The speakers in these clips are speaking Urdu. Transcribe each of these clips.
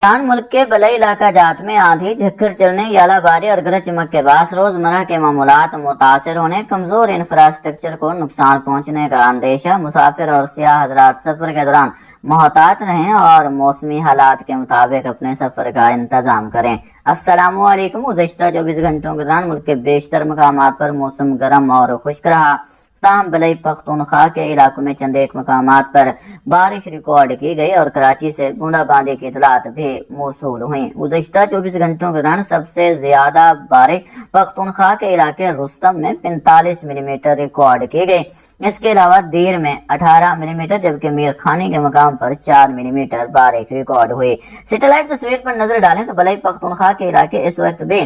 ملک کے بلائی علاقہ جات میں آندھی جھکر چلنے یالہ باری اور گرج چمک کے باعث روزمرہ کے معمولات متاثر ہونے، کمزور انفراسٹرکچر کو نقصان پہنچنے کا اندیشہ۔ مسافر اور سیاح حضرات سفر کے دوران محتاط رہیں اور موسمی حالات کے مطابق اپنے سفر کا انتظام کریں۔ السلام علیکم۔ گزشتہ 24 گھنٹوں کے دوران ملک کے بیشتر مقامات پر موسم گرم اور خشک رہا، تاہم بلائی پختونخوا کے علاقوں میں چند ایک مقامات پر بارش ریکارڈ کی گئی اور کراچی سے بوندا باندی کی اطلاعات بھی موصول ہوئیں۔ گزشتہ 24 گھنٹوں کے دوران سب سے زیادہ بارش پختونخوا کے علاقے رستم میں 45 ملی میٹر ریکارڈ کی گئی۔ اس کے علاوہ دیر میں 18 ملی میٹر جبکہ میرخانی کے مقام پر 4 ملی میٹر بارش ریکارڈ ہوئی۔ سیٹلائٹ تصویر پر نظر ڈالیں تو بلائی پختونخوا کے علاقے اس وقت بھی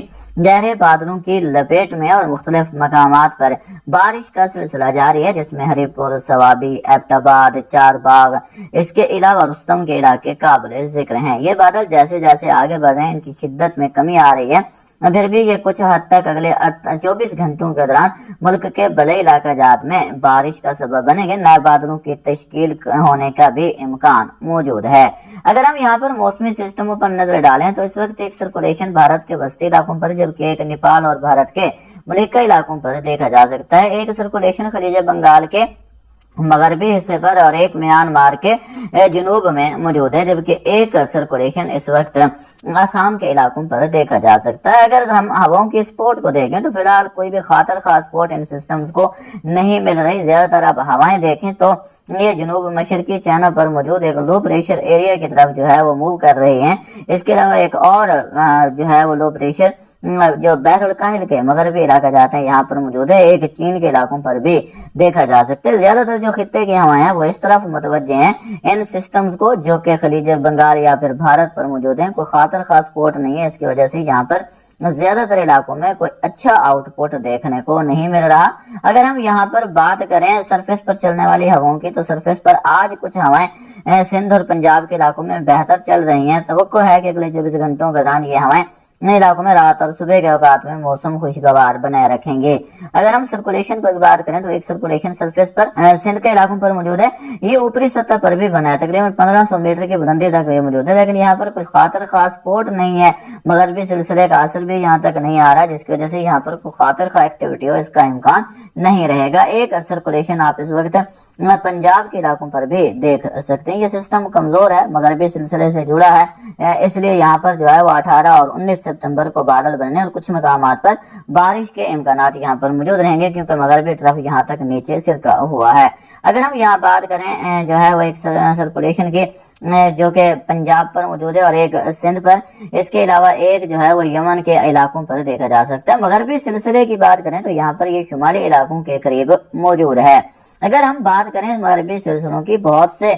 گہرے بادلوں کی لپیٹ میں اور مختلف مقامات پر بارش کا سلسلہ جاری ہے، جس میں ہری پور، سوابی، ایبٹ آباد، چار باغ، اس کے علاوہ رستم کے علاقے قابل ذکر ہیں۔ یہ بادل جیسے جیسے آگے بڑھ رہے ہیں ان کی شدت میں کمی آ رہی ہے، پھر بھی یہ کچھ حد تک اگلے 24 گھنٹوں کے دوران ملک کے بلائی علاقہ جات میں بارش کا سبب بنے گے۔ نئے بادلوں کی تشکیل ہونے کا بھی امکان موجود ہے۔ اگر ہم یہاں پر موسمی سسٹموں پر نظر ڈالیں تو اس وقت ایک سرکولیشن بھارت کے وسطی علاقوں پر جبکہ ایک نیپال اور بھارت کے ملکہ علاقوں پر دیکھا جا سکتا ہے۔ ایک سرکولیشن خلیج بنگال کے مغربی حصے پر اور ایک میانمار کے جنوب میں موجود ہے، جبکہ ایک سرکولیشن اس وقت آسام کے علاقوں پر دیکھا جا سکتا ہے۔ اگر ہم ہواؤں کی سپورٹ کو دیکھیں تو فی الحال کوئی بھی خاطر خاص سپورٹ ان سسٹمز کو نہیں مل رہی۔ زیادہ تر اب ہوائیں دیکھیں تو یہ جنوب مشرقی چینل پر موجود ایک لو پریشر ایریا کی طرف جو ہے وہ موو کر رہی ہیں۔ اس کے علاوہ ایک اور جو ہے وہ لو پریشر جو بحر الکاہل کے مغربی علاقہ جاتے ہیں یہاں پر موجود ہے، ایک چین کے علاقوں پر بھی دیکھا جا سکتا ہے۔ زیادہ تر جو خطے کی ہوائیں ہیں وہ اس طرف متوجہ ہیں ان سسٹمز کو جو کہ خلیج بنگال یا پھر بھارت پر موجود ہیں۔ کوئی خاطر خاص پورٹ نہیں ہے، اس کی وجہ سے یہاں پر زیادہ تر علاقوں میں کوئی اچھا آؤٹ پٹ دیکھنے کو نہیں مل رہا۔ اگر ہم یہاں پر بات کریں سرفیس پر چلنے والی ہواؤں کی تو سرفیس پر آج کچھ ہوائیں سندھ اور پنجاب کے علاقوں میں بہتر چل رہی ہیں۔ توقع ہے کہ اگلے 24 گھنٹوں کے دوران یہ ہوائیں نئے علاقوں میں رات اور صبح کے اوقات میں موسم خوشگوار بنائے رکھیں گے۔ اگر ہم سرکولیشن پر بات کریں تو ایک سرکولیشن سرفیس پر سندھ کے علاقوں پر موجود ہے، یہ اوپری سطح پر بھی بنا ہے، تقریباً 1500 میٹر کی بلندی تک یہ موجود ہے، لیکن یہاں پر کچھ خاطر خاص پورٹ نہیں ہے۔ مغربی سلسلے کا اثر بھی یہاں تک نہیں آ رہا، جس کی وجہ سے یہاں پر کوئی خاطر خواہ ایکٹیویٹی ہو اس کا امکان نہیں رہے گا۔ ایک سرکولیشن آپ اس وقت پنجاب کے علاقوں پر بھی دیکھ سکتے ہیں۔ یہ سسٹم کمزور ہے، مغربی سلسلے سے جڑا ہے، اس لیے یہاں پر جو ہے وہ 18 اور 19 ستمبر کو بادل بننے اور کچھ مقامات پر بارش کے امکانات یہاں پر موجود رہیں گے، کیونکہ مغربی طرف یہاں تک نیچے سرکا ہوا ہے۔ اگر ہم یہاں بات کریں جو ہے وہ ایک سرکولیشن کی جو کہ پنجاب پر موجود ہے اور ایک سندھ پر، اس کے علاوہ ایک جو ہے وہ یمن کے علاقوں پر دیکھا جا سکتا ہے۔ مغربی سلسلے کی بات کریں تو یہاں پر یہ شمالی علاقوں کے قریب موجود ہے۔ اگر ہم بات کریں مغربی سلسلوں کی، بہت سے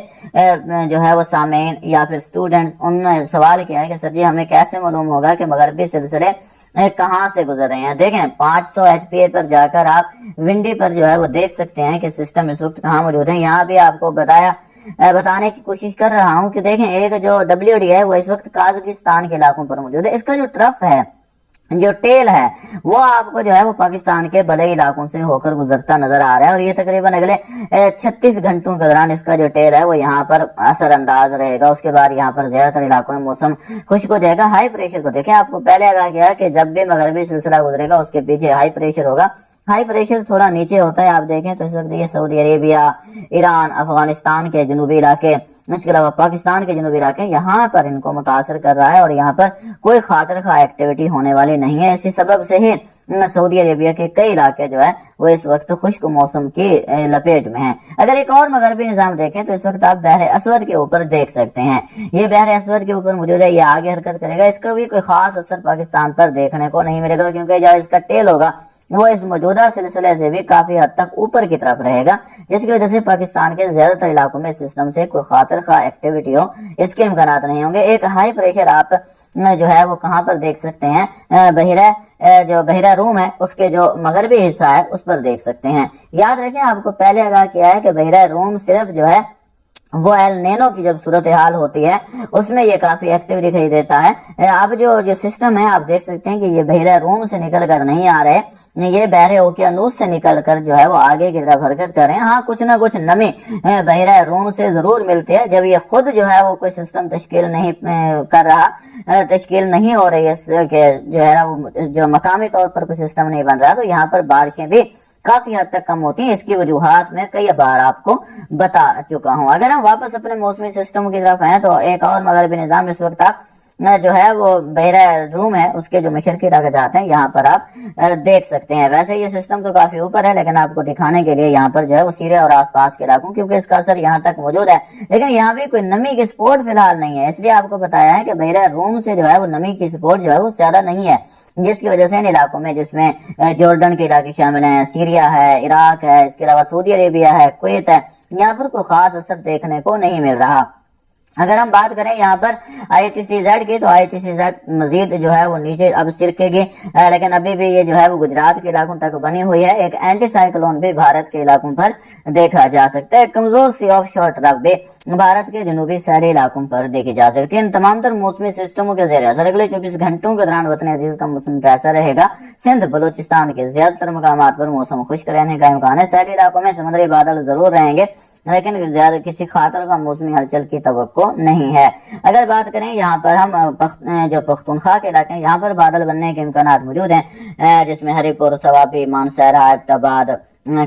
جو ہے وہ سامعین یا پھر سٹوڈنٹس ان نے سوال کیا ہے کہ سر جی ہمیں کیسے معلوم ہوگا کہ مغربی سلسلے کہاں سے گزر رہے ہیں۔ دیکھیں 500 HPA پر جا کر آپ ونڈی پر جو ہے وہ دیکھ سکتے ہیں کہ سسٹم اس وقت کہاں موجود ہے۔ یہاں بھی آپ کو بتانے کی کوشش کر رہا ہوں کہ دیکھیں ایک جو WD ہے وہ اس وقت قازقستان کے علاقوں پر موجود ہے۔ اس کا جو ٹرف ہے، جو ٹیل ہے، وہ آپ کو جو ہے وہ پاکستان کے بلائی علاقوں سے ہو کر گزرتا نظر آ رہا ہے، اور یہ تقریباً اگلے 36 گھنٹوں کے دوران اس کا جو ٹیل ہے وہ یہاں پر اثر انداز رہے گا۔ اس کے بعد یہاں پر زیادہ تر علاقوں میں موسم خشک ہو جائے گا۔ ہائی پریشر کو دیکھیں، آپ کو پہلے آگاہ کیا کہ جب بھی مغربی سلسلہ گزرے گا اس کے پیچھے ہائی پریشر ہوگا۔ ہائی پریشر تھوڑا نیچے ہوتا ہے، آپ دیکھیں تو اس وقت یہ سعودی عربیہ، ایران، افغانستان کے جنوبی علاقے، اس کے علاوہ پاکستان کے جنوبی علاقے، یہاں پر ان کو متاثر کر رہا ہے اور یہاں پر کوئی خاطر خواہ ایکٹیویٹی ہونے والی نہیں ہے۔ اسی سبب سے ہی سعودی عربیہ کے کئی علاقے جو ہے وہ اس وقت خشک موسم کی لپیٹ میں ہیں۔ اگر ایک اور مغربی نظام دیکھیں تو اس وقت آپ بحر اسود کے اوپر دیکھ سکتے ہیں، یہ بحر اسود کے اوپر موجود ہے، یہ آگے حرکت کرے گا۔ اس کا بھی کوئی خاص اثر پاکستان پر دیکھنے کو نہیں ملے گا، کیونکہ جو اس کا ٹیل ہوگا وہ اس موجودہ سلسلے سے بھی کافی حد تک اوپر کی طرف رہے گا، جس کی وجہ سے پاکستان کے زیادہ تر علاقوں میں سسٹم سے کوئی خاطر خواہ ایکٹیویٹی ہو اس کے امکانات نہیں ہوں گے۔ ایک ہائی پریشر آپ جو ہے وہ کہاں پر دیکھ سکتے ہیں، بحیرہ روم ہے اس کے جو مغربی حصہ ہے اس پر دیکھ سکتے ہیں۔ یاد رکھیں، آپ کو پہلے آگاہ کیا ہے کہ بحیرہ روم صرف جو ہے وہ ایل نینو کی جب صورتحال ہوتی ہے اس میں یہ کافی ایکٹیو دکھائی دیتا ہے۔ اب جو سسٹم ہے آپ دیکھ سکتے ہیں کہ یہ بحیرہ روم سے نکل کر نہیں آ رہے، یہ بحر اوقیانوس سے نکل کر جو ہے وہ آگے کی طرف حرکت کر رہے ہیں۔ ہاں کچھ نہ کچھ نمی بحیرہ روم سے ضرور ملتی ہے، جب یہ خود جو ہے وہ کوئی سسٹم تشکیل نہیں کر رہا، تشکیل نہیں ہو رہی ہے کہ جو ہے جو مقامی طور پر کوئی سسٹم نہیں بن رہا، تو یہاں پر بارشیں بھی کافی حد تک کم ہوتی ہیں۔ اس کی وجوہات میں کئی بار آپ کو بتا چکا ہوں۔ اگر ہم واپس اپنے موسمی سسٹم کی طرف ہیں تو ایک اور مغربی نظام اس وقت جو ہے وہ بحیرہ روم ہے، اس کے جو مشرقی درجات ہیں یہاں پر آپ دیکھ سکتے ہیں۔ ویسے یہ سسٹم تو کافی اوپر ہے، لیکن آپ کو دکھانے کے لیے یہاں پر جو ہے وہ سیریا اور آس پاس کے علاقوں، کیونکہ اس کا اثر یہاں تک موجود ہے، لیکن یہاں بھی کوئی نمی کی سپورٹ فی الحال نہیں ہے۔ اس لیے آپ کو بتایا ہے کہ بحیرہ روم سے جو ہے وہ نمی کی سپورٹ جو ہے وہ زیادہ نہیں ہے، جس کی وجہ سے ان علاقوں میں، جس میں جورڈن کے علاقے شامل ہیں، سیریا ہے، عراق ہے، اس کے علاوہ سعودی عربیہ ہے، کویت ہے، یہاں پر کوئی خاص اثر دیکھنے کو نہیں مل رہا۔ اگر ہم بات کریں یہاں پر آئی ٹی سی زیڈ کی، تو آئی ٹی سی زیڈ مزید جو ہے وہ نیچے اب سرکے گی، لیکن ابھی بھی یہ جو ہے وہ گجرات کے علاقوں تک بنی ہوئی ہے۔ ایک اینٹی سائیکلون بھی بھارت کے علاقوں پر دیکھا جا سکتا ہے، کمزور سی آف شور ٹرف بھی بھارت کے جنوبی ساحلی علاقوں پر دیکھی جا سکتی ہے۔ ان تمام تر موسمی سسٹموں کے زیر اثر اگلے 24 گھنٹوں کے دوران وطن عزیز کا موسم کیسا رہے گا؟ سندھ بلوچستان کے زیادہ تر مقامات پر موسم خشک رہنے کا امکان ہے۔ ساحلی علاقوں میں سمندری بادل ضرور رہیں گے، لیکن زیادہ کسی خاطر کا موسمی ہلچل کی توقع نہیں ہے۔ اگر بات کریں یہاں پر ہم جو پختونخوا کے علاقے ہیں، یہاں پر بادل بننے کے امکانات موجود ہیں، جس میں ہری پور، سوابی، مانسہرہ، ایبٹ آباد،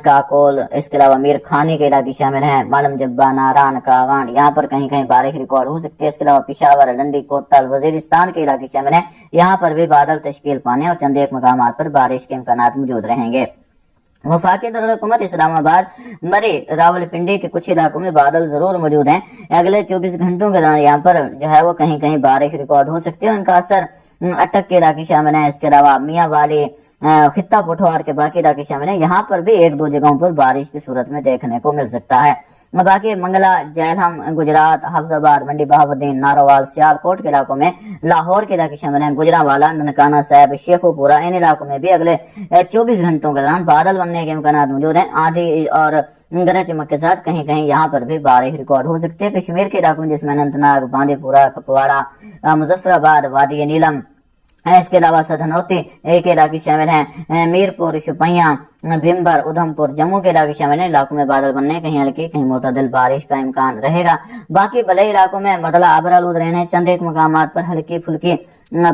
کاکول، اس کے علاوہ میر خانی کے علاقے شامل ہیں، معلم جبہ، ناران، کاغان، یہاں پر کہیں کہیں بارش ریکارڈ ہو سکتی ہے۔ اس کے علاوہ پشاور، ڈنڈی، کوتل، وزیرستان کے علاقے شامل ہیں، یہاں پر بھی بادل تشکیل پانے اور چند ایک مقامات پر بارش کے امکانات موجود رہیں گے۔ وفاقی دارالحکومت اسلام آباد، مری، راول پنڈی کے کچھ علاقوں میں بادل ضرور موجود ہیں۔ اگلے 24 گھنٹوں کے دوران یہاں پر جو ہے وہ کہیں کہیں بارش ریکارڈ ہو سکتی ہے، ان کا اثر اٹک کے علاقے شامل ہیں، اس کے علاوہ میاں والی، خطہ پٹھوار کے باقی علاقے شامل ہیں، یہاں پر بھی ایک دو جگہوں پر بارش کی صورت میں دیکھنے کو مل سکتا ہے۔ باقی منگلا، جہلم، گجرات، حفظ آباد، منڈی بہاؤالدین، نارووال، سیالکوٹ کے علاقوں میں، لاہور کے علاقے شامل ہیں، گجرانوالا، ننکانہ صاحب، شیخوپورہ، ان علاقوں میں بھی اگلے 24 گھنٹوں کے دوران بادل بننے کے امکانات موجود ہیں۔ آندھی اور گرج چمک کے ساتھ کہیں کہیں یہاں پر بھی بارش ریکارڈ ہو سکتی ہے۔ کشمیر کے علاقوں جس میں اننت ناگ، باندی پورہ، کپواڑہ، مظفر آباد، وادی نیلم، اس کے علاوہ سدھنوتی کے علاقے شامل ہیں، میرپور، شوپیاں، بھمبر، ادھم پور، جموں کے علاقے شامل ہیں، علاقوں میں بادل بننے کہیں ہلکی کہیں معتدل بارش کا امکان رہے گا۔ باقی بلئی علاقوں میں مطلع ابرآلود رہنے، چند ایک مقامات پر ہلکی پھلکی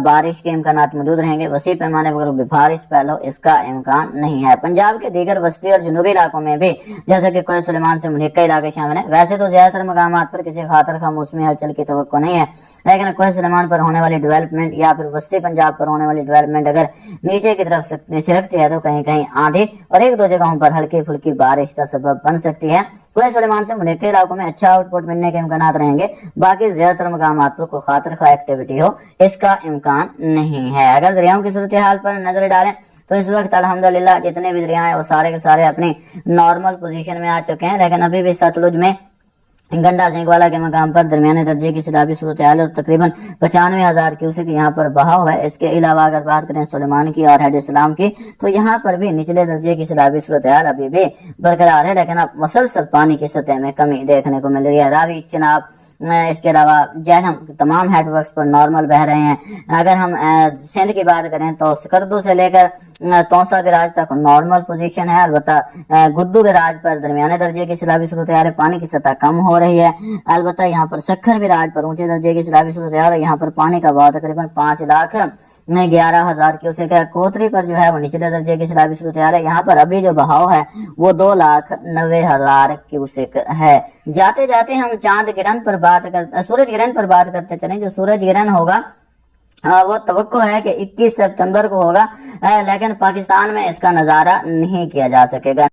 بارش کے امکانات موجود رہیں گے۔ وسیع پیمانے پر بارش پہلو اس کا امکان نہیں ہے۔ پنجاب کے دیگر وسطی اور جنوبی علاقوں میں بھی جیسا کہ کوہ سلیمان سے ملحقہ علاقے شامل ہیں، ویسے تو زیادہ تر مقامات پر کسی خاطر خواہ موسمی ہلچل کی توقع نہیں ہے، لیکن کوہ سلیمان پر ہونے والی ڈیولپمنٹ یا پھر وسطی پنجاب پر ہونے والی ڈیولپمنٹ اگر نیچے کی طرف سرکتی ہے تو کہیں کہیں آندھی اور ایک دو جگہوں پر ہلکی پھلکی بارش کا سبب بن سکتی ہے۔ کوہ سلیمان سے ملحقہ علاقوں میں اچھا آؤٹ پٹ ملنے کے امکانات رہیں گے، باقی زیادہ تر مقامات پر کوئی خاطر خواہ ایکٹیویٹی ہو اس کا امکان نہیں ہے۔ اگر دریاؤں کی صورتحال پر نظر ڈالیں تو اس وقت الحمدللہ جتنے بھی دریا ہیں وہ سارے کے سارے اپنی نارمل پوزیشن میں آ چکے ہیں، لیکن ابھی بھی ستلج میں گنڈا سینگوالا کے مقام پر درمیانے درجے کی سیلابی صورتحال اور تقریباً 95,000 کیوسک یہاں پر بہاؤ ہے۔ اس کے علاوہ اگر بات کریں سلیمان کی اور حیض اسلام کی تو یہاں پر بھی نچلے درجے کی سیلابی صورتحال ابھی بھی برقرار ہے، لیکن اب مسلسل پانی کی سطح میں کمی دیکھنے کو مل رہی ہے۔ راوی، چناب، اس کے علاوہ جہلم تمام ہیڈ ورکس پر نارمل بہ رہے ہیں۔ اگر ہم سندھ کی بات کریں تو سکردو سے لے کر تونسا براج تک نارمل پوزیشن ہے، البتہ گدو براج پر درمیانے درجے کی سیلابی صورتحال ہے، پانی کی سطح کم ہو رہی ہے۔ البتہ یہاں پر سکھر براج پر اونچے درجے کی سیلابی صورتحال ہے، یہاں پر پانی کا بہاؤ تقریباً 5,11,000 کیوسک ہے۔ کوتری پر جو ہے وہ نچلے درجے کی سیلابی صورتحال ہے، یہاں پر ابھی جو بہاؤ ہے وہ 2,90,000 کیوسک ہے۔ جاتے جاتے ہم چاند گرہن پر سورج گرہن پر بات کرتے چلیں۔ جو سورج گرہن ہوگا وہ توقع ہے کہ 21 سپتمبر کو ہوگا، لیکن پاکستان میں اس کا نظارہ نہیں کیا جا سکے گا۔